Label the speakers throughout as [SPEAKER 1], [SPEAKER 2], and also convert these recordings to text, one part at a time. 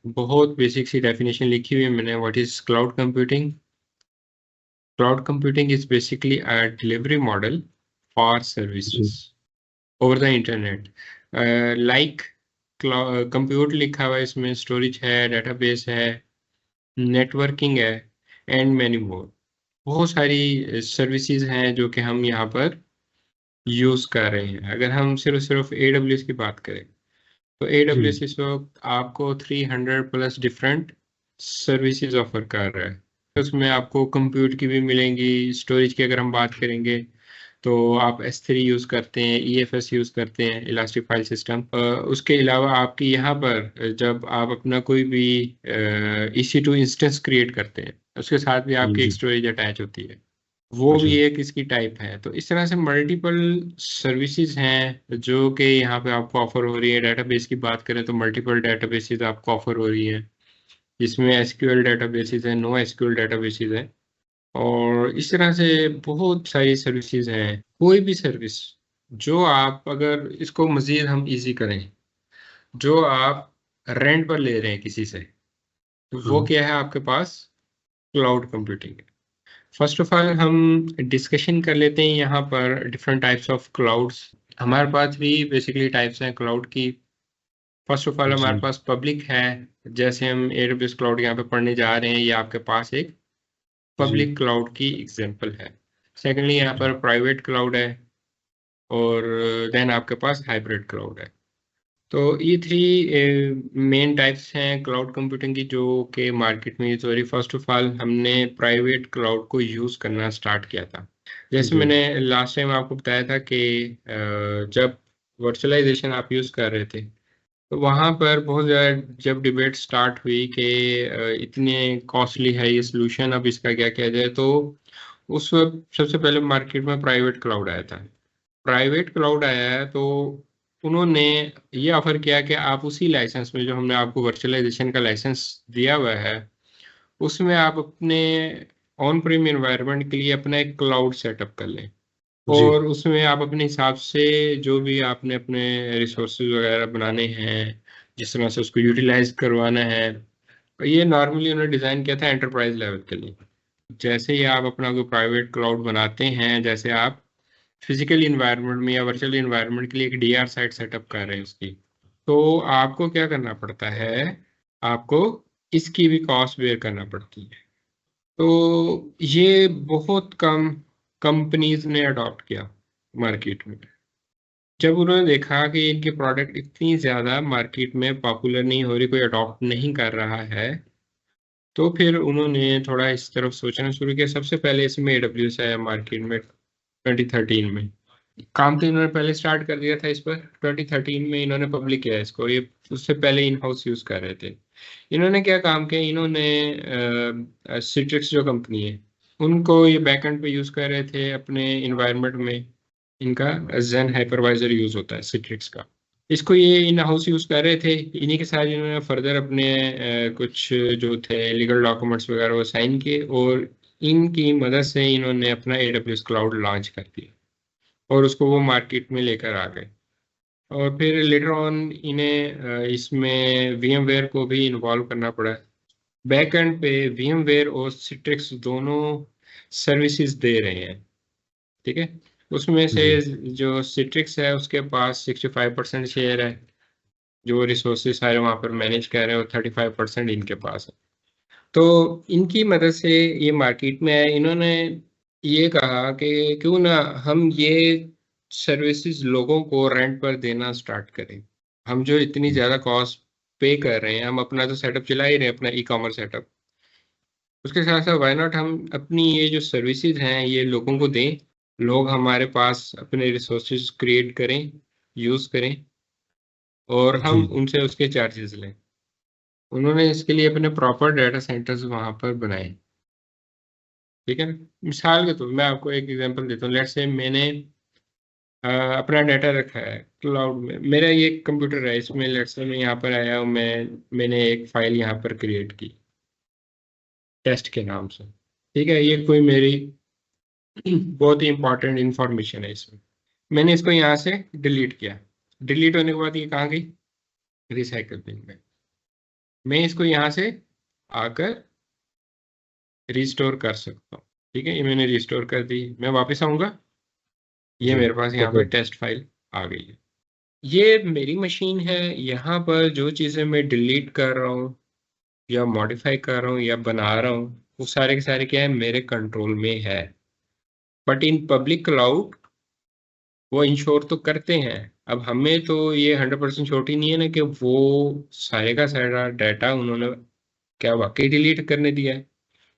[SPEAKER 1] बहुत बेसिक सी डेफिनेशन लिखी हुई है मैंने। What is cloud computing? Cloud computing is basically a delivery model for
[SPEAKER 2] जी
[SPEAKER 1] services over the internet. Like compute लिखा हुआ है इसमें, स्टोरेज है, डेटाबेस है, नेटवर्किंग है एंड मैनी मोर। बहुत सारी सर्विसेज हैं जो कि हम यहाँ पर यूज कर रहे हैं। अगर हम सिर्फ सिर्फ AWS की बात करें तो
[SPEAKER 2] जी
[SPEAKER 1] AWS इस वक्त आपको 300 प्लस डिफरेंट सर्विसेज ऑफर कर रहा है। उसमें आपको कंप्यूट की भी मिलेंगी। स्टोरेज की अगर हम बात करेंगे तो आप S3 यूज़ करते हैं, EFS यूज़ करते हैं, इलास्टिक फाइल सिस्टम। उसके अलावा आपकी यहाँ पर जब आप अपना कोई भी EC2 इंस्टेंस क्रिएट करते हैं, उसके साथ भी आपकी एक
[SPEAKER 2] जी
[SPEAKER 1] स्टोरेज अटैच होती है। वो
[SPEAKER 2] अच्छा
[SPEAKER 1] भी एक इसकी टाइप है। तो इस तरह से मल्टीपल सर्विसेज हैं जो कि यहाँ पे आपको ऑफर हो रही है। डेटाबेस की बात करें तो मल्टीपल डेटाबेसेस आपको ऑफर हो रही हैं, जिसमें SQL डेटाबेसेस हैं, नो SQL डेटाबेसेस हैं, और इस तरह से बहुत सारी सर्विसेज हैं। कोई भी सर्विस जो आप, अगर इसको मजीद हम इजी करें, जो आप रेंट पर ले रहे हैं किसी से, तो वो
[SPEAKER 2] हाँ
[SPEAKER 1] क्या है आपके पास? Cloud computing. First of all हम डिस्कशन कर लेते हैं यहाँ पर डिफरेंट टाइप्स ऑफ क्लाउड्स। हमारे पास भी बेसिकली टाइप्स हैं क्लाउड की। फर्स्ट ऑफ ऑल हमारे
[SPEAKER 2] जी
[SPEAKER 1] पास पब्लिक है। जैसे हम AWS क्लाउड यहाँ पे पढ़ने जा रहे हैं, ये आपके पास एक
[SPEAKER 2] जी
[SPEAKER 1] पब्लिक क्लाउड की एग्जांपल है। सेकेंडली यहाँ
[SPEAKER 2] जी
[SPEAKER 1] पर प्राइवेट क्लाउड है, और देन आपके पास हाइब्रिड क्लाउड है। तो ये थ्री मेन टाइप्स हैं क्लाउड कंप्यूटिंग की जो कि मार्केट में यूज हो रही। फर्स्ट ऑफ ऑल हमने प्राइवेट क्लाउड को यूज करना स्टार्ट किया था। जैसे
[SPEAKER 2] जी
[SPEAKER 1] मैंने लास्ट टाइम आपको बताया था कि जब वर्चुअलाइजेशन आप यूज कर रहे थे, तो वहां पर बहुत ज़्यादा जब डिबेट स्टार्ट हुई कि इतने कॉस्टली है ये सोल्यूशन, अब इसका क्या किया जाए, तो उस वक्त सबसे पहले मार्केट में प्राइवेट क्लाउड आया था। प्राइवेट क्लाउड आया है तो उन्होंने ये ऑफर किया कि आप उसी लाइसेंस में, जो हमने आपको वर्चुअलाइजेशन का लाइसेंस दिया हुआ है, उसमें आप अपने ऑन प्रीम एनवायरनमेंट के लिए अपना एक क्लाउड सेटअप कर लें,
[SPEAKER 2] जी
[SPEAKER 1] और उसमें आप अपने हिसाब से जो भी आपने अपने रिसोर्सेज वगैरह बनाने हैं, जिस तरह से उसको यूटिलाइज करवाना है। ये नॉर्मली उन्होंने डिज़ाइन किया था एंटरप्राइज लेवल के लिए। जैसे ही आप अपना कोई प्राइवेट क्लाउड बनाते हैं, जैसे आप फिजिकल इन्वायरमेंट में या वर्चुअल इन्वायरमेंट के लिए एक DR साइट सेटअप कर रहे हैं उसकी, तो आपको क्या करना पड़ता है? आपको इसकी भी कॉस्ट बेयर करना पड़ती है। तो ये बहुत कम कंपनीज ने अडॉप्ट किया मार्केट में। जब उन्होंने देखा कि इनकी प्रोडक्ट इतनी ज़्यादा मार्केट में पॉपुलर नहीं हो रही, कोई अडॉप्ट नहीं कर रहा है, तो फिर उन्होंने थोड़ा इस तरफ सोचना शुरू किया। सबसे पहले इसमें AWS आया मार्केट में 2013 में। काम तो इन्होंने पहले स्टार्ट कर दिया था इस पर, 2013 में इन्होंने पब्लिक किया इसको। ये उससे पहले इन हाउस यूज़ कर रहे थे। इन्होंने क्या काम किया, इन्होंने सिट्रिक्स जो कंपनी है, उनको ये बैकएंड पे यूज़ कर रहे थे अपने इन्वायरमेंट में। इनका जेन हाइपरवाइजर यूज़ होता है सिट्रिक्स का। इसको ये इन हाउस यूज़ कर रहे थे। इन्हीं के साथ इन्होंने फर्दर अपने कुछ जो थे लीगल डॉक्यूमेंट्स वगैरह वो साइन किए, और इनकी मदद से इन्होंने अपना AWS क्लाउड लॉन्च कर दिया, और उसको वो मार्केट में लेकर आ गए। और फिर लेटर ऑन इन्हें इसमें VMware को भी इन्वॉल्व करना पड़ा। बैक एंड पे VMware और Citrix दोनों सर्विसेज दे रहे हैं, ठीक है। उसमें से
[SPEAKER 2] जी
[SPEAKER 1] जो Citrix है उसके पास 65% शेयर है। जो रिसोर्सेज सारे वहाँ पर मैनेज कर रहे हैं, वो 35% इनके पास है। तो इनकी मदद से ये मार्केट में है। इन्होंने ये कहा कि क्यों ना हम ये सर्विसेज लोगों को रेंट पर देना स्टार्ट करें। हम जो इतनी ज़्यादा कॉस्ट पे कर रहे हैं, हम अपना तो सेटअप चला ही रहे हैं, अपना E-कॉमर्स सेटअप, उसके साथ साथ वाई नॉट हम अपनी ये जो सर्विसेज हैं ये लोगों को दें। लोग हमारे पास अपने रिसोर्सेज क्रिएट करें, यूज़ करें, और हम
[SPEAKER 2] जी
[SPEAKER 1] उनसे उसके चार्जेस लें। उन्होंने इसके लिए अपने प्रॉपर डाटा सेंटर्स वहाँ पर बनाए, ठीक है ना। मिसाल के तौर मैं आपको एक एग्जांपल देता हूँ। लेट्स से मैंने अपना डाटा रखा है क्लाउड में। मेरा ये कंप्यूटर है, इसमें लेट्स से मैं यहाँ पर आया हूँ, मैंने एक फाइल यहाँ पर क्रिएट की टेस्ट के नाम से, ठीक है। ये कोई मेरी बहुत ही इंपॉर्टेंट इंफॉर्मेशन है इसमें। मैंने इसको यहाँ से डिलीट किया। डिलीट होने के बाद ये कहाँ गई? रिसाइकल बिन में। मैं इसको यहाँ से आकर रिस्टोर कर सकता हूँ। ठीक है, ये मैंने रिस्टोर कर दी। मैं वापस आऊँगा, ये
[SPEAKER 2] जी।
[SPEAKER 1] मेरे पास यहाँ पर
[SPEAKER 2] ओके।
[SPEAKER 1] टेस्ट फाइल आ गई है। ये मेरी मशीन है, यहाँ पर जो चीज़ें मैं डिलीट कर रहा हूँ या मॉडिफाई कर रहा हूँ या बना रहा हूँ, वो सारे के सारे क्या है, मेरे कंट्रोल में है। बट इन पब्लिक क्लाउड वो इंश्योर तो करते हैं। अब हमें तो ये 100% श्योरिटी नहीं है ना कि वो सारे का सारा डाटा उन्होंने क्या वाकई डिलीट करने दिया है,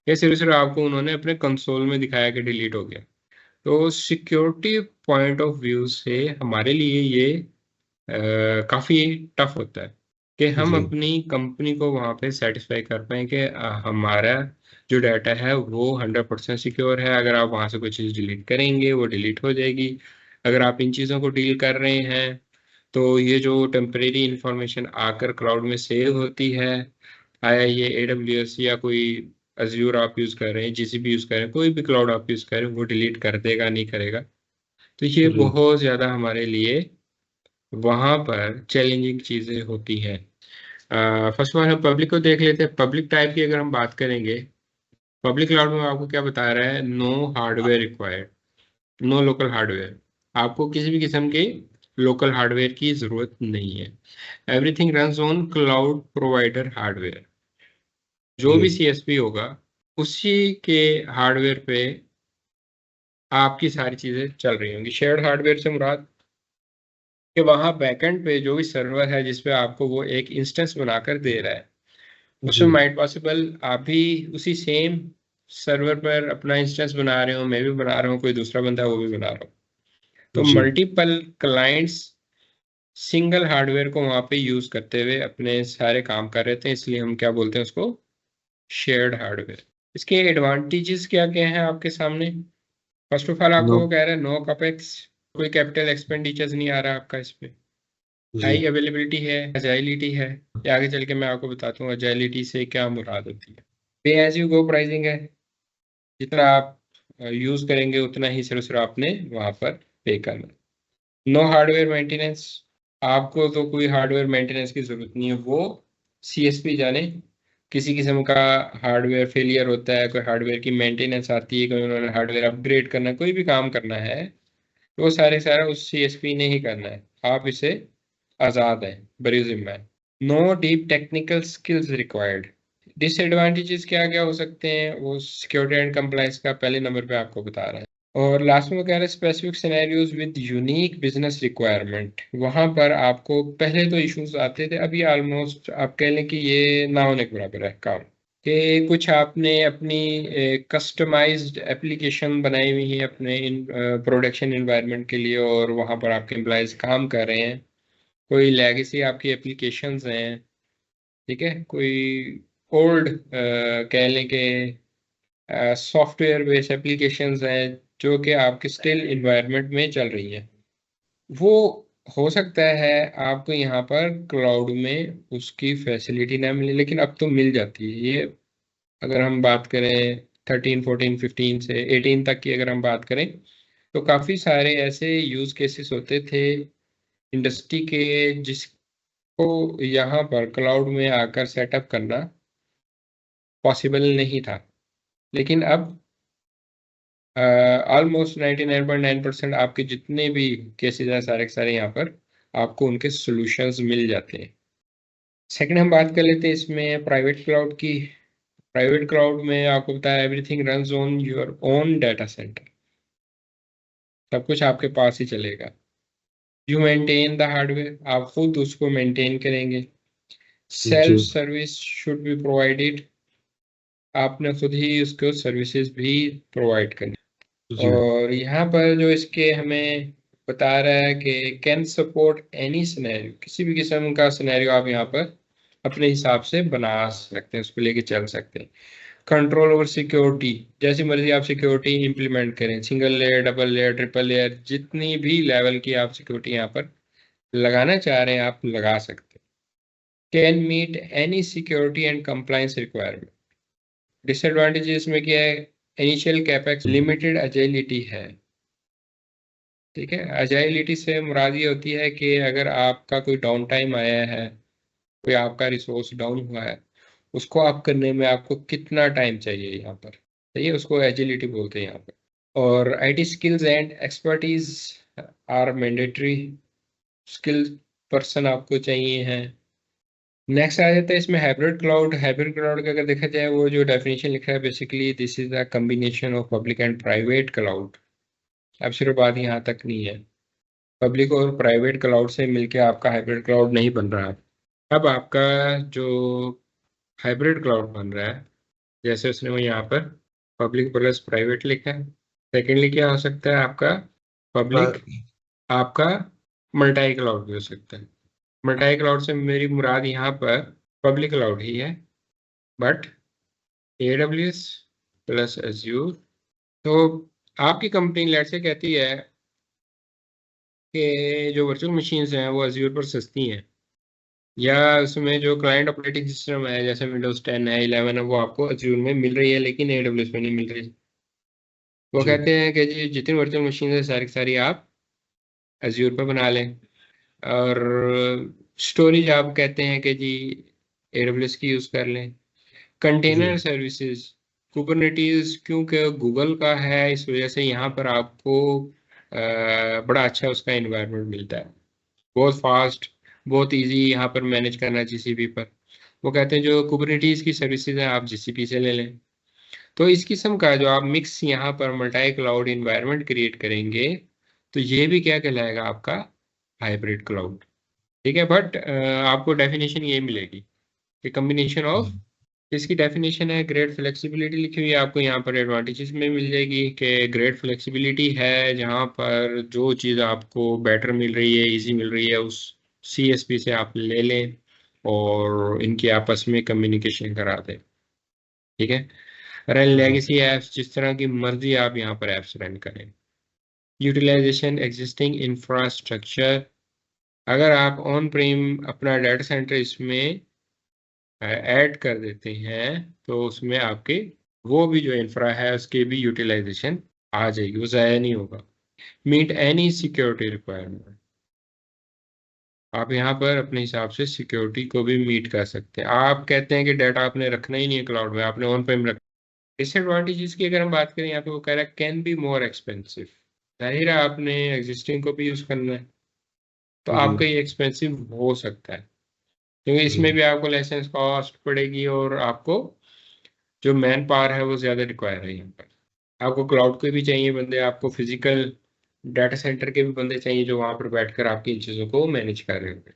[SPEAKER 1] या सिर्फ सिर्फ आपको उन्होंने अपने कंसोल में दिखाया कि डिलीट हो गया। तो सिक्योरिटी पॉइंट ऑफ व्यू से हमारे लिए ये काफ़ी टफ होता है कि हम
[SPEAKER 2] जी
[SPEAKER 1] अपनी कंपनी को वहाँ पे सेटिस्फाई कर पाए कि हमारा जो डाटा है वो 100% सिक्योर है। अगर आप वहाँ से कोई चीज़ डिलीट करेंगे वो डिलीट हो जाएगी। अगर आप इन चीज़ों को डील कर रहे हैं तो ये जो टेम्परेरी इंफॉर्मेशन आकर क्लाउड में सेव होती है, आया ये AWS या कोई अज्यूर आप यूज़ कर रहे हैं, GCP यूज़ कर रहे हैं, कोई भी क्लाउड आप यूज़ कर रहे हैं, वो डिलीट कर देगा नहीं करेगा। तो ये
[SPEAKER 2] जी
[SPEAKER 1] बहुत ज़्यादा हमारे लिए वहाँ पर चैलेंजिंग चीज़ें होती हैं। फर्स्ट ऑफ ऑल हम पब्लिक को देख लेते हैं। पब्लिक टाइप की अगर हम बात करेंगे, पब्लिक क्लाउड में आपको क्या बता रहा है, no hardware required, no local hardware. आपको किसी भी किस्म के लोकल हार्डवेयर की ज़रूरत नहीं है। Everything runs on cloud provider hardware. जो
[SPEAKER 2] जी
[SPEAKER 1] भी CSP होगा उसी के हार्डवेयर पे आपकी सारी चीज़ें चल रही होंगी। शेयर्ड हार्डवेयर से मुराद कि वहाँ बैकएंड पे जो भी सर्वर है जिसपे आपको वो एक इंस्टेंस बनाकर दे रहा है,
[SPEAKER 2] जी
[SPEAKER 1] उसमें माइट पॉसिबल आप भी उसी सेम सर्वर पर अपना इंस्टेंस बना रहे हो, मैं भी बना रहा हूँ, कोई दूसरा बंदा है वो भी बना रहा हो। तो
[SPEAKER 2] जी
[SPEAKER 1] मल्टीपल क्लाइंट्स सिंगल हार्डवेयर को वहाँ पे यूज करते हुए अपने सारे काम कर रहे थे, इसलिए हम क्या बोलते हैं उसको, शेयर्ड हार्डवेयर। इसके एडवांटेजेस क्या क्या हैं आपके सामने। फर्स्ट ऑफ ऑल
[SPEAKER 2] नो
[SPEAKER 1] आपको वो कह रहा है नो कैपेक्स, कोई कैपिटल एक्सपेंडिचर्स नहीं आ रहा आपका इस पे।
[SPEAKER 2] जी
[SPEAKER 1] हाई अवेलेबिलिटी है, अजाइलिटी है। ये आगे चल के मैं आपको बताता हूँ अजाइलिटी से क्या मुराद होती है। पे एज यू गो प्राइसिंग है, जितना आप यूज करेंगे उतना ही सिर्फ सिर्फ आपने वहां पर पे करना। नो हार्डवेयर मेंटेनेंस, आपको तो कोई हार्डवेयर मेंटेनेंस की जरूरत नहीं है, वो CSP जाने। किसी किस्म का हार्डवेयर फेलियर होता है, कोई हार्डवेयर की मेंटेनेंस आती है, कोई उन्होंने हार्डवेयर अपग्रेड करना है, कोई भी काम करना है तो वो सारे सारा उस CSP ने ही करना है। आप इसे आज़ाद है, बरी जिम्मा है। No deep technical skills required. Disadvantages क्या क्या हो सकते हैं, वो सिक्योरिटी एंड कंप्लायंस का पहले नंबर पे आपको बता रहा है। और लास्ट में वो कह रहे हैं specific scenarios with unique business requirement. वहां पर आपको पहले तो इश्यूज आते थे, अभी ऑलमोस्ट आप कह लें कि ये ना होने के बराबर है काम, कि कुछ आपने अपनी कस्टमाइज्ड एप्लीकेशन बनाई हुई है अपने प्रोडक्शन इन्वायरमेंट के लिए, और वहां पर आपके एम्प्लॉयज काम कर रहे हैं। कोई लेगेसी आपकी एप्लीकेशंस हैं, ठीक है, कोई ओल्ड कह लें कि सॉफ्टवेयर बेस्ड एप्लीकेशंस हैं जो कि आपके स्टिल इन्वायरमेंट में चल रही हैं। वो हो सकता है आपको यहाँ पर क्लाउड में उसकी फैसिलिटी ना मिले, लेकिन अब तो मिल जाती है ये। अगर हम बात करें 13 14 15 से 18 तक की अगर हम बात करें, तो काफ़ी सारे ऐसे यूज केसेस होते थे इंडस्ट्री के जिसको यहाँ पर क्लाउड में आकर सेटअप करना पॉसिबल नहीं था। लेकिन अब ऑलमोस्ट 99.9% आपके जितने भी केसेस हैं सारे के सारे यहाँ पर आपको उनके सॉल्यूशंस मिल जाते हैं। सेकंड हम बात कर लेते हैं इसमें प्राइवेट क्लाउड की। प्राइवेट क्लाउड में आपको बताया everything runs on your own data centre, सब कुछ आपके पास ही चलेगा। यू मेंटेन द हार्डवेयर, आप खुद उसको मेंटेन करेंगे।
[SPEAKER 2] जी
[SPEAKER 1] self service should be provided, आपने खुद ही उसको सर्विसेज भी प्रोवाइड करनी।
[SPEAKER 2] जी
[SPEAKER 1] और यहाँ पर जो इसके हमें बता रहा है कि कैन सपोर्ट एनी सिनेरियो, किसी भी किस्म का सिनेरियो आप यहाँ पर अपने हिसाब से बना सकते हैं, उसको लेके चल सकते हैं। कंट्रोल ओवर सिक्योरिटी, जैसी मर्जी आप सिक्योरिटी इंप्लीमेंट करें, single layer, double layer, triple layer, जितनी भी लेवल की आप सिक्योरिटी यहाँ पर लगाना चाह रहे हैं आप लगा सकते हैं। Can meet any security and compliance requirement. Disadvantages में क्या है, इनिशियल कैपेक्स, लिमिटेड अजाइलिटी है। ठीक है, अजाइलिटी से मुराद ये होती है कि अगर आपका कोई डाउन टाइम आया है कोई आपका रिसोर्स डाउन हुआ है, उसको आप करने में आपको कितना टाइम चाहिए यहाँ पर, सही है, उसको एजिलिटी बोलते हैं यहाँ पर। और IT skills and expertise are mandatory, skills person आपको चाहिए हैं। नेक्स्ट आ जाता है इसमें हाइब्रिड क्लाउड। हाइब्रिड क्लाउड का अगर देखा जाए, वो जो डेफिनेशन लिखा है, basically this is the combination of public and private cloud. अब सिर्फ बात यहाँ तक नहीं है, पब्लिक और प्राइवेट क्लाउड से मिलके आपका हाइब्रिड क्लाउड नहीं बन रहा है। अब आपका जो हाइब्रिड क्लाउड बन रहा है, जैसे उसने वो यहाँ पर पब्लिक प्लस प्राइवेट लिखा है, सेकेंडली क्या हो सकता है आपका पब्लिक, आपका मल्टी क्लाउड भी हो सकता है। मल्टी क्लाउड से मेरी मुराद यहाँ पर पब्लिक क्लाउड ही है, बट AWS प्लस एज्यूर। तो आपकी कंपनी लेट से कहती है कि जो वर्चुअल मशीन्स हैं वो एज्यूर पर सस्ती हैं, या उसमें जो क्लाइंट ऑपरेटिंग सिस्टम है जैसे विंडोज 10 है, 11 है, वो आपको एज्यूर में मिल रही है लेकिन AWS में नहीं मिल रही। वो
[SPEAKER 2] जी
[SPEAKER 1] कहते हैं कि जी जितनी वर्चुअल मशीन है सारी की सारी आप एज्यूर पर बना लें, और स्टोरेज आप कहते हैं कि जी AWS की यूज़ कर लें।
[SPEAKER 2] जी
[SPEAKER 1] कंटेनर सर्विसेज कुबरनेटीज, क्योंकि गूगल का है इस वजह से यहाँ पर आपको बड़ा अच्छा उसका इन्वायरमेंट मिलता है, बहुत फास्ट, बहुत इजी यहाँ पर मैनेज करना GCP पर। वो कहते हैं जो कुबरनेटीज की सर्विसेज है आप GCP से ले लें। तो इस किस्म का जो आप मिक्स यहाँ पर मल्टी क्लाउड इन्वायरमेंट क्रिएट करेंगे, तो ये भी क्या कहलाएगा आपका हाइब्रिड क्लाउड। ठीक है, बट आपको डेफिनेशन ये मिलेगी कि कम्बिनेशन ऑफ, इसकी डेफिनेशन है ग्रेट फ्लेक्सिबिलिटी लिखी हुई है, आपको यहाँ पर एडवांटेजेस में मिल जाएगी कि ग्रेट फ्लेक्सिबिलिटी है जहाँ पर जो चीज़ आपको बेटर मिल रही है, इजी मिल रही है, उस CSP से आप ले लें और इनकी आपस में कम्युनिकेशन करा दें। ठीक है, रन लेगेसी ऐप्स, जिस तरह की मर्जी आप यहाँ पर ऐप्स रन करें। यूटिलाइजेशन एग्जिस्टिंग इंफ्रास्ट्रक्चर, अगर आप ऑन प्रीम अपना डाटा सेंटर इसमें ऐड कर देते हैं तो उसमें आपके वो भी जो इंफ्रा है उसके भी यूटिलाइजेशन आ जाएगी, वो ज़ाया नहीं होगा। मीट एनी सिक्योरिटी रिक्वायरमेंट, आप यहाँ पर अपने हिसाब से सिक्योरिटी को भी मीट कर सकते हैं। आप कहते हैं कि डाटा आपने रखना ही नहीं है क्लाउड में, आपने ऑन प्रेम रखना। डिसएडवांटेजेस की अगर हम बात करें, यहाँ पे वो कह रहा है कैन बी मोर एक्सपेंसिव, जाहिर है आपने एग्जिस्टिंग को भी यूज़ करना है तो
[SPEAKER 2] जी
[SPEAKER 1] आपका ये एक्सपेंसिव हो सकता है, क्योंकि इसमें
[SPEAKER 2] जी
[SPEAKER 1] भी आपको लाइसेंस कॉस्ट पड़ेगी और आपको जो मैन पावर है वो ज़्यादा रिक्वायर है यहाँ पर। आपको क्लाउड के भी चाहिए बंदे, आपको फिजिकल डाटा सेंटर के भी बंदे चाहिए जो वहाँ पर बैठकर आपकी इन चीज़ों को मैनेज कर रहे होंगे।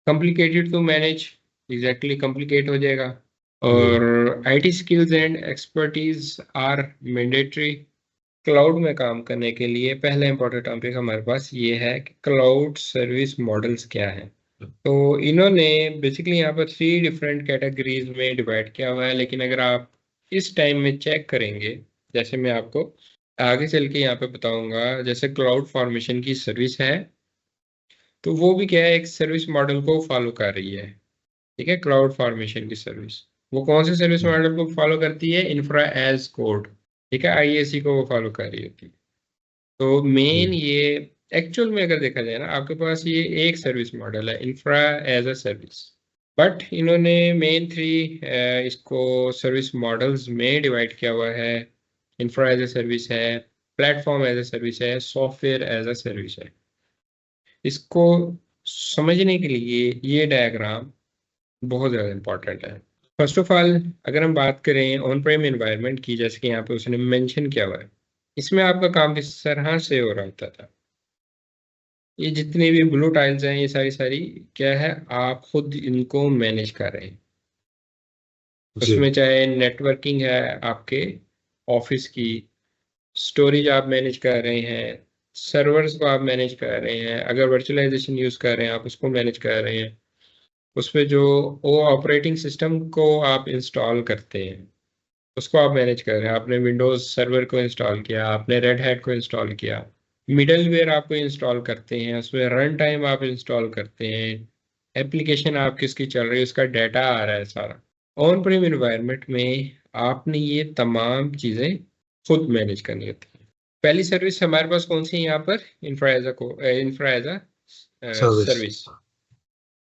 [SPEAKER 1] Complicated to manage, exactly complicate हो जाएगा।
[SPEAKER 2] जी
[SPEAKER 1] और IT skills and expertise are mandatory. Cloud में काम करने के लिए पहला इंपॉर्टेंट टॉपिक हमारे पास ये है कि क्लाउड सर्विस मॉडल्स क्या है। तो इन्होंने बेसिकली यहाँ पर 3 डिफरेंट कैटेगरीज में डिवाइड किया हुआ है, लेकिन अगर आप इस टाइम में चेक करेंगे, जैसे मैं आपको आगे चल के यहाँ पे बताऊंगा, जैसे क्लाउड फॉर्मेशन की सर्विस है तो वो भी क्या है, एक सर्विस मॉडल को फॉलो कर रही है। ठीक है, क्लाउड फॉर्मेशन की सर्विस वो कौन से सर्विस मॉडल को फॉलो करती है, इंफ्रा एज कोड। ठीक है, IAC को वो फॉलो कर रही होती है। तो
[SPEAKER 2] जी
[SPEAKER 1] मेन ये एक्चुअल में अगर देखा जाए ना, आपके पास ये एक सर्विस मॉडल है, infra as a service, but इन्होंने मेन 3 इसको सर्विस मॉडल्स में डिवाइड किया हुआ है। इंफ्रा एज अ सर्विस है, प्लेटफॉर्म एज अ सर्विस है, सॉफ्टवेयर एज अ सर्विस है। इसको समझने के लिए ये डायग्राम बहुत ज़्यादा इंपॉर्टेंट है। फर्स्ट ऑफ ऑल अगर हम बात करें ऑन प्रेम एनवायरनमेंट की, जैसे कि यहाँ पे उसने मेंशन किया हुआ है, इसमें आपका काम किस तरह से हो रहा होता था। ये जितने भी ब्लू टाइल्स हैं ये सारी सारी क्या है, आप खुद इनको मैनेज कर रहे हैं।
[SPEAKER 2] जी
[SPEAKER 1] उसमें चाहे नेटवर्किंग है आपके ऑफिस की, स्टोरेज आप मैनेज कर रहे हैं, सर्वर्स को आप मैनेज कर रहे हैं, अगर वर्चुअलाइजेशन यूज़ कर रहे हैं आप उसको मैनेज कर रहे हैं, उसमें जो वो ऑपरेटिंग सिस्टम को आप इंस्टॉल करते हैं उसको आप मैनेज कर रहे हैं। आपने विंडोज सर्वर को इंस्टॉल किया, आपने रेड हैट को इंस्टॉल किया, मिडलवेयर आपको इंस्टॉल करते हैं, उसमें रन टाइम आप इंस्टॉल करते हैं, एप्लीकेशन आप किसकी चल रही है उसका डाटा आ रहा है सारा। ऑन प्रीम इन्वायरमेंट में आपने ये तमाम चीज़ें खुद मैनेज करनी होती है। पहली सर्विस हमारे पास कौन सी है यहाँ पर, infra as a
[SPEAKER 2] service
[SPEAKER 1] service.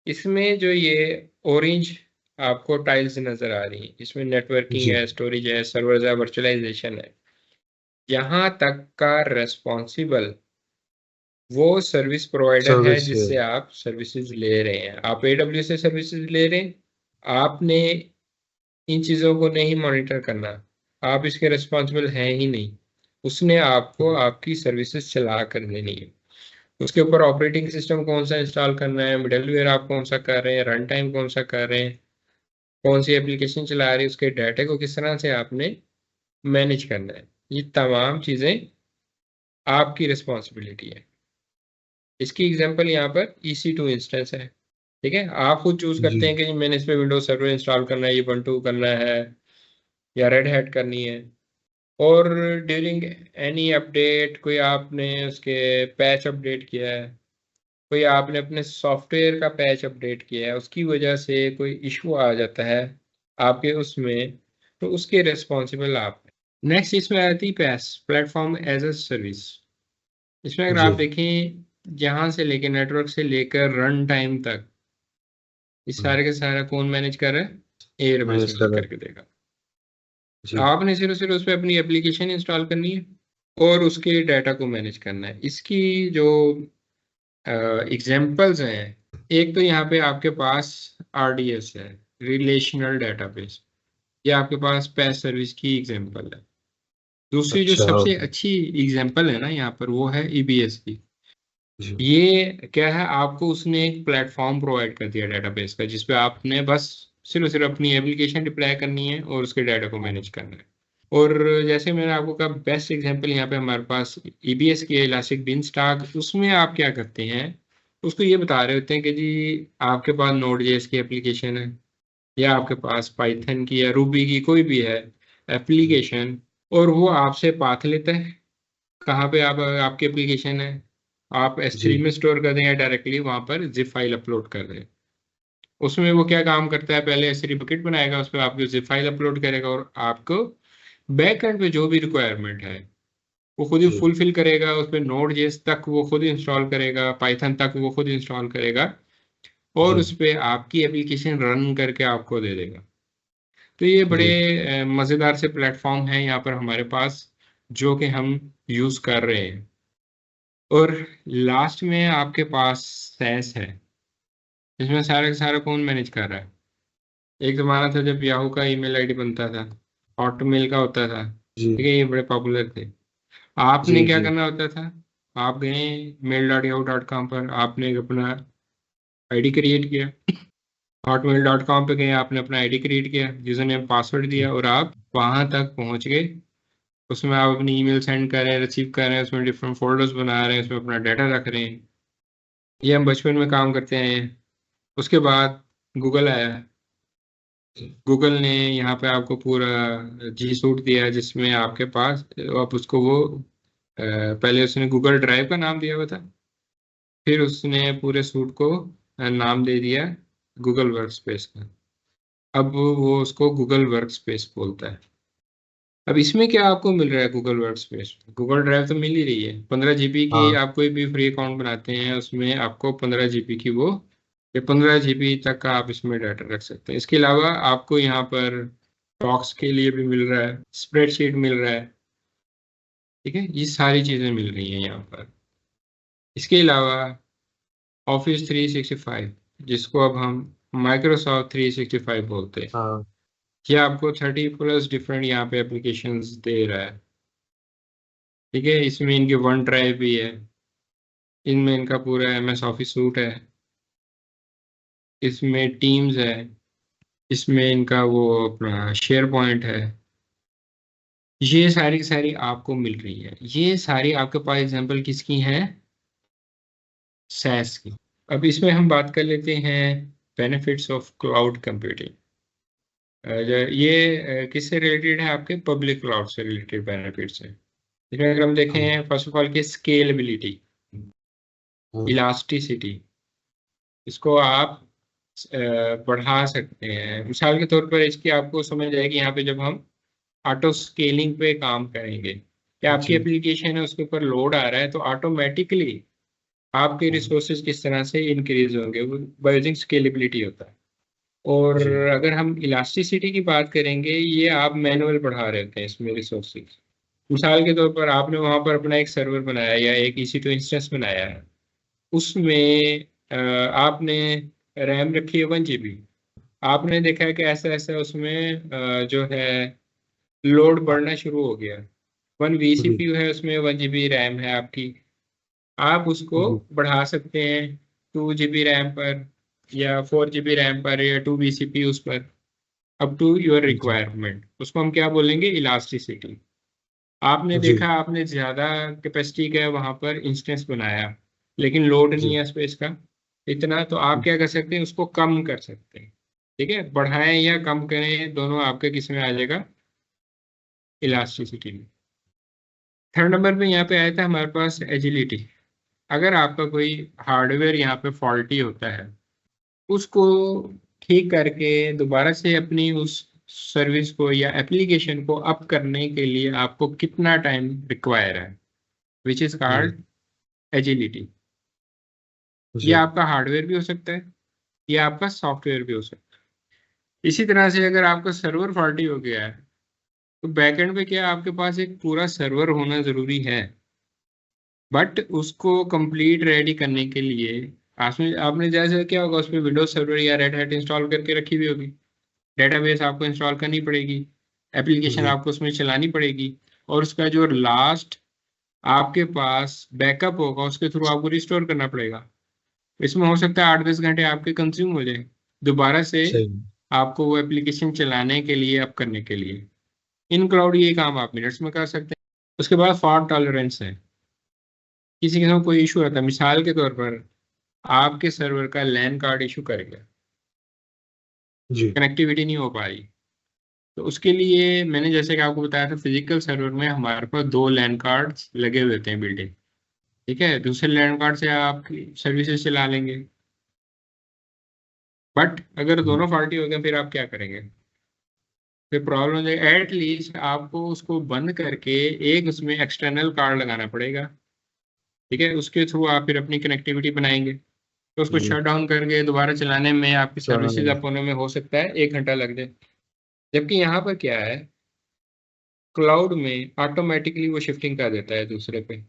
[SPEAKER 1] इसमें जो ये ऑरेंज आपको टाइल्स नजर आ रही हैं, इसमें नेटवर्किंग
[SPEAKER 2] जी
[SPEAKER 1] है, स्टोरेज है, सर्वर्स है, वर्चुअलाइजेशन है। यहाँ तक का रेस्पॉन्सिबल वो सर्विस प्रोवाइडर है
[SPEAKER 2] सर्विस
[SPEAKER 1] जिससे आप सर्विसेज ले रहे हैं। आप AWS से सर्विसेज ले रहे हैं, आपने इन चीज़ों को नहीं मॉनिटर करना, आप इसके रिस्पॉन्सिबल हैं ही नहीं। उसने आपको आपकी सर्विसेज चला कर देनी है। उसके ऊपर ऑपरेटिंग सिस्टम कौन सा इंस्टॉल करना है, मिडलवेयर आप कौन सा कर रहे हैं, रन टाइम कौन सा कर रहे हैं, कौन सी एप्लीकेशन चला रही है, उसके डाटा को किस तरह से आपने मैनेज करना है, ये तमाम चीज़ें आपकी रिस्पॉन्सिबिलिटी है। इसकी एग्जांपल यहाँ पर EC2 इंस्टेंस है। ठीक है, आप खुद चूज
[SPEAKER 2] जी
[SPEAKER 1] करते हैं कि जी मैंने इस पे विंडोज सर्वर इंस्टॉल करना है, ubuntu करना है या रेड हैट करनी है। और ड्यूरिंग एनी अपडेट कोई आपने उसके पैच अपडेट किया है, कोई आपने अपने सॉफ्टवेयर का पैच अपडेट किया है, उसकी वजह से कोई इशू आ जाता है आपके उसमें, तो उसके रिस्पॉन्सिबल आप हैं। नेक्स्ट इसमें आती है पैस, प्लेटफॉर्म एज अ सर्विस। इसमें अगर
[SPEAKER 2] जी
[SPEAKER 1] आप देखें, जहां से लेकर नेटवर्क से लेकर रन टाइम तक, इस सारे के सारा कौन मैनेज कर रहा है, AWS
[SPEAKER 2] मैनेज कर
[SPEAKER 1] मैनेज
[SPEAKER 2] रहा है।
[SPEAKER 1] करके देगा।
[SPEAKER 2] जी
[SPEAKER 1] आपने सिर्फ उस पर अपनी एप्लीकेशन इंस्टॉल करनी है और उसके डाटा को मैनेज करना है। इसकी जो एग्जांपल्स हैं, एक तो यहाँ पे आपके पास RDS है, रिलेशनल डेटाबेस, ये आपके पास पैस सर्विस की एग्जांपल है। दूसरी जो
[SPEAKER 2] अच्छा
[SPEAKER 1] सबसे अच्छी एग्जांपल है ना यहाँ पर, वो है EBS की।
[SPEAKER 2] जी
[SPEAKER 1] ये क्या है, आपको उसने एक प्लेटफॉर्म प्रोवाइड कर दिया डेटाबेस का, जिसपे आपने बस सिर्फ अपनी एप्लीकेशन डिप्लॉय करनी है और उसके डाटा को मैनेज करना है। और जैसे मैंने आपको कहा, बेस्ट एग्जांपल यहाँ पे हमारे पास EBS की इलास्टिक बिनस्टैक। उसमें आप क्या करते हैं, उसको ये बता रहे होते हैं कि जी आपके पास Node.js की एप्लीकेशन है, या आपके पास पाइथन की या रूबी की कोई भी है एप्लीकेशन, और वो आपसे पाथ लेता है कहाँ पे आप आपकी एप्लीकेशन है, आप S3
[SPEAKER 2] जी
[SPEAKER 1] में स्टोर कर दें या डायरेक्टली वहां पर जिप फाइल अपलोड कर दें। उसमें वो क्या काम करता है, पहले S3 बकेट बनाएगा, उस पर आपकी जिप फाइल अपलोड करेगा और आपको बैक एंड पे जो भी रिक्वायरमेंट है वो खुद ही
[SPEAKER 2] जी
[SPEAKER 1] फुलफिल करेगा। उस पर Node.js तक वो खुद इंस्टॉल करेगा, पाइथन तक वो खुद इंस्टॉल करेगा और
[SPEAKER 2] जी
[SPEAKER 1] उस पर आपकी एप्लीकेशन रन करके आपको दे देगा। तो ये बड़े
[SPEAKER 2] जी
[SPEAKER 1] मज़ेदार से प्लेटफॉर्म है यहाँ पर हमारे पास, जो कि हम यूज़ कर रहे हैं। और लास्ट में आपके पास सैस है, इसमें सारा का सारा कौन मैनेज कर रहा है। एक ज़माना था जब याहू का ईमेल आईडी बनता था, हॉटमेल का होता था,
[SPEAKER 2] जी
[SPEAKER 1] ठीक है, ये बड़े पॉपुलर थे। आपने
[SPEAKER 2] जी
[SPEAKER 1] क्या
[SPEAKER 2] जी
[SPEAKER 1] करना होता था, आप गए mail.yahoo.com पर, आपने एक अपना आईडी क्रिएट किया, hotmail.com पे गए, आपने अपना आईडी क्रिएट किया, यूजर नेम पासवर्ड दिया और आप वहां तक पहुंच गए। उसमें आप अपनी ईमेल सेंड कर रहे हैं, रिसीव कर रहे हैं, उसमें डिफरेंट फोल्डर्स बना रहे हैं, उसमें अपना डाटा रख रहे हैं। ये हम बचपन में काम करते हैं। उसके बाद गूगल आया, गूगल ने यहाँ पे आपको पूरा जी सूट दिया, जिसमें आपके पास आप उसको वो पहले उसने गूगल ड्राइव का नाम दिया हुआ था, फिर उसने पूरे सूट को नाम दे दिया गूगल वर्क स्पेस का। अब वो उसको गूगल वर्क स्पेस बोलता है। अब इसमें क्या आपको मिल रहा है, Google work space, Google drive तो मिल ही रही है, 15 GB की।
[SPEAKER 2] हाँ
[SPEAKER 1] आप कोई भी फ्री अकाउंट बनाते हैं उसमें आपको 15 GB की वो, ये 15 GB तक का आप इसमें डाटा रख सकते हैं। इसके अलावा आपको यहाँ पर डॉक्स के लिए भी मिल रहा है, स्प्रेडशीट मिल रहा है, ठीक है, ये सारी चीज़ें मिल रही हैं यहाँ पर। इसके अलावा Office 365, जिसको अब हम Microsoft 365 बोलते हैं,
[SPEAKER 2] हाँ
[SPEAKER 1] ये आपको 30+ डिफरेंट यहाँ पे एप्लीकेशंस दे रहा है। ठीक है, इसमें इनके वन ड्राइव भी है, इनमें इनका पूरा MS ऑफिस सूट है, इसमें टीम्स है, इसमें इनका वो अपना शेयर पॉइंट है। ये सारी की सारी आपको मिल रही है। ये सारी आपके पास एग्जांपल किसकी हैं, सैस की। अब इसमें हम बात कर लेते हैं बेनिफिट्स ऑफ क्लाउड कंप्यूटिंग। ये किससे रिलेटेड है, आपके पब्लिक क्लाउड से रिलेटेड बेनिफिट्स हैं। इसमें अगर हम
[SPEAKER 2] हाँ
[SPEAKER 1] देखें, फर्स्ट ऑफ ऑल की स्केलेबिलिटी,
[SPEAKER 2] हाँ
[SPEAKER 1] इलास्टिसिटी, इसको आप बढ़ा सकते हैं। मिसाल के तौर पर इसकी आपको समझ आएगी यहाँ पे, जब हम ऑटो स्केलिंग पे काम करेंगे, या आपकी
[SPEAKER 2] जी
[SPEAKER 1] एप्लीकेशन है उसके ऊपर लोड आ रहा है, तो ऑटोमेटिकली आपके
[SPEAKER 2] हाँ
[SPEAKER 1] रिसोर्सेज किस तरह से इंक्रीज होंगे, वो बाय यूजिंग स्केलेबिलिटी होता है। और
[SPEAKER 2] जी
[SPEAKER 1] अगर हम इलास्टिसिटी की बात करेंगे, ये आप मैनुअल बढ़ा रहे होते हैं इसमें रिसोर्सेज। मिसाल के तौर पर आपने वहां पर अपना एक सर्वर बनाया या एक EC2 इंस्टेंस बनाया है, उसमें आपने रैम रखी है 1 GB। आपने देखा है कि ऐसा ऐसा उसमें जो है लोड बढ़ना शुरू हो गया। 1 vCPU है, उसमें 1 GB रैम है आपकी। आप उसको
[SPEAKER 2] जी
[SPEAKER 1] बढ़ा सकते हैं 2 GB रैम पर, या 4 GB रैम पर, या 2 vCPU पर, अप टू योर
[SPEAKER 2] जी
[SPEAKER 1] रिक्वायरमेंट। उसको हम क्या बोलेंगे, इलास्टिसिटी। आपने
[SPEAKER 2] जी
[SPEAKER 1] देखा आपने ज़्यादा कैपेसिटी का वहां पर इंस्टेंस बनाया, लेकिन लोड नहीं
[SPEAKER 2] जी
[SPEAKER 1] है स्पेस का इतना, तो आप क्या कर सकते हैं, उसको कम कर सकते हैं। ठीक है, बढ़ाएं या कम करें, दोनों आपके किस में आ जाएगा, इलास्टिसिटी में। थर्ड नंबर पे यहाँ पे आया था हमारे पास एजिलिटी। अगर आपका कोई हार्डवेयर यहाँ पे फॉल्टी होता है, उसको ठीक करके दोबारा से अपनी उस सर्विस को या एप्लीकेशन को अप करने के लिए आपको कितना टाइम रिक्वायर है, विच इज
[SPEAKER 2] जी
[SPEAKER 1] कॉल्ड एजिलिटी। ये
[SPEAKER 2] जी
[SPEAKER 1] आपका हार्डवेयर भी हो सकता है, या आपका सॉफ्टवेयर भी हो सकता है। इसी तरह से अगर आपका सर्वर फॉल्टी हो गया है, तो बैकएंड पे क्या आपके पास एक पूरा सर्वर होना जरूरी है, बट उसको कंप्लीट रेडी करने के लिए आपने आपने जैसे क्या होगा, उस पर विंडोज सर्वर या रेड हैट इंस्टॉल करके रखी हुई होगी, डेटाबेस आपको इंस्टॉल करनी पड़ेगी, एप्लीकेशन
[SPEAKER 2] जी
[SPEAKER 1] आपको उसमें चलानी पड़ेगी, और उसका जो लास्ट आपके पास बैकअप होगा उसके थ्रू आपको रिस्टोर करना पड़ेगा। इसमें हो सकता है 8-10 घंटे आपके कंज्यूम हो जाए दोबारा से
[SPEAKER 2] सही
[SPEAKER 1] आपको वो एप्लीकेशन चलाने के लिए, अप करने के लिए। इन क्लाउड ये काम आप मिनट्स में कर सकते हैं। उसके बाद फॉल्ट टॉलरेंस है। किसी के साथ कोई इशू आता है, मिसाल के तौर पर आपके सर्वर का लैन कार्ड इशू कर गया,
[SPEAKER 2] जी
[SPEAKER 1] कनेक्टिविटी नहीं हो पा रही, तो उसके लिए मैंने जैसे कि आपको बताया था, फिजिकल सर्वर में हमारे पास 2 लैन कार्ड लगे हुए होते हैं बिल्ट इन। ठीक है, दूसरे लैन कार्ड से आप सर्विसेज चला लेंगे, बट अगर
[SPEAKER 2] जी
[SPEAKER 1] दोनों फॉल्टी हो गए फिर आप क्या करेंगे, फिर प्रॉब्लम हो जाएगी। एटलीस्ट आपको उसको बंद करके एक उसमें एक्सटर्नल कार्ड लगाना पड़ेगा। ठीक है, उसके थ्रू आप फिर अपनी कनेक्टिविटी बनाएंगे, तो उसको
[SPEAKER 2] जी
[SPEAKER 1] शट डाउन करके दोबारा चलाने में आपकी
[SPEAKER 2] चलाना
[SPEAKER 1] सर्विसेज
[SPEAKER 2] लगा
[SPEAKER 1] अप होने में हो सकता है 1 घंटा लग जाए। जबकि यहाँ पर क्या है, क्लाउड में ऑटोमेटिकली वो शिफ्टिंग कर देता है दूसरे पे,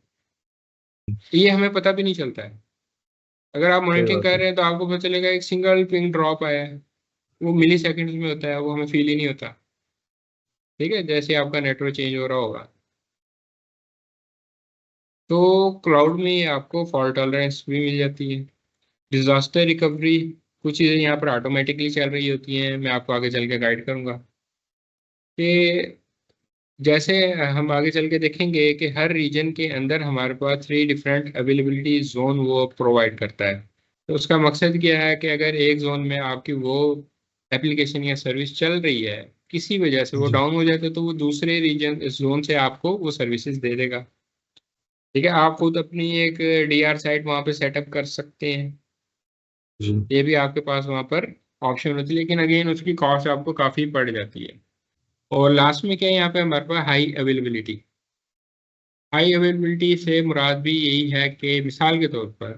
[SPEAKER 1] ये हमें पता भी नहीं चलता है। अगर आप
[SPEAKER 2] सही
[SPEAKER 1] मॉनिटरिंग
[SPEAKER 2] बात
[SPEAKER 1] कर
[SPEAKER 2] है
[SPEAKER 1] रहे हैं तो आपको पता चलेगा एक सिंगल पिंग ड्रॉप आया है, वो मिली सेकेंड्स में होता है, वो हमें फील ही नहीं होता। ठीक है, जैसे आपका नेटवर्क चेंज हो रहा होगा। तो क्लाउड में आपको फॉल्ट टॉलरेंस भी मिल जाती है, डिजास्टर रिकवरी, कुछ चीज़ें यहाँ पर ऑटोमेटिकली चल रही होती हैं, मैं आपको आगे चल के गाइड करूंगा कि जैसे हम आगे चल के देखेंगे कि हर रीजन के अंदर हमारे पास 3 डिफरेंट अवेलेबिलिटी जोन वो प्रोवाइड करता है। तो उसका मकसद क्या है कि अगर एक जोन में आपकी वो एप्लीकेशन या सर्विस चल रही है, किसी वजह से वो
[SPEAKER 2] जी
[SPEAKER 1] डाउन हो जाता है, तो वो दूसरे रीजन जोन से आपको वो सर्विसेज दे देगा। ठीक है, आप खुद अपनी एक DR साइट वहाँ पे सेटअप कर सकते हैं,
[SPEAKER 2] जी
[SPEAKER 1] ये भी आपके पास वहाँ पर ऑप्शन होती है, लेकिन अगेन उसकी कॉस्ट आपको काफ़ी पड़ जाती है। और लास्ट में क्या है, यहाँ पे हमारे पास हाई अवेलेबिलिटी। हाई अवेलेबिलिटी से मुराद भी यही है कि मिसाल के तौर पर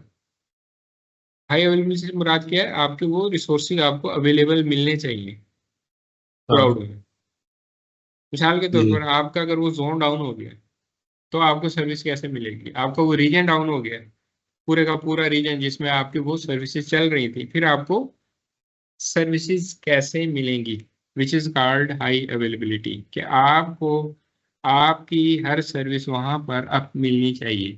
[SPEAKER 1] हाई अवेलेबिलिटी से मुराद क्या है, आपके वो रिसोर्सेज आपको अवेलेबल मिलने चाहिए
[SPEAKER 2] हाँ
[SPEAKER 1] क्लाउड में। मिसाल के तौर पर
[SPEAKER 2] जी
[SPEAKER 1] आपका अगर वो जोन डाउन हो गया, तो आपको सर्विस कैसे मिलेगी, आपका वो रीजन डाउन हो गया, पूरे का पूरा रीजन जिसमें आपकी वो सर्विसेज चल रही थी, फिर आपको सर्विसेज कैसे मिलेंगी, which is called high availability. कि आपको आपकी हर सर्विस वहां पर अब मिलनी चाहिए,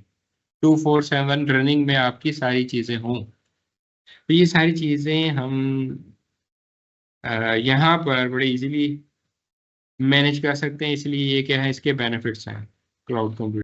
[SPEAKER 1] 24/7 रनिंग में आपकी सारी चीजें हों। तो ये सारी चीजें हम यहाँ पर बड़े इजीली मैनेज कर सकते हैं, इसलिए ये क्या है, इसके बेनिफिट्स हैं क्लाउड कंप्यूटिंग।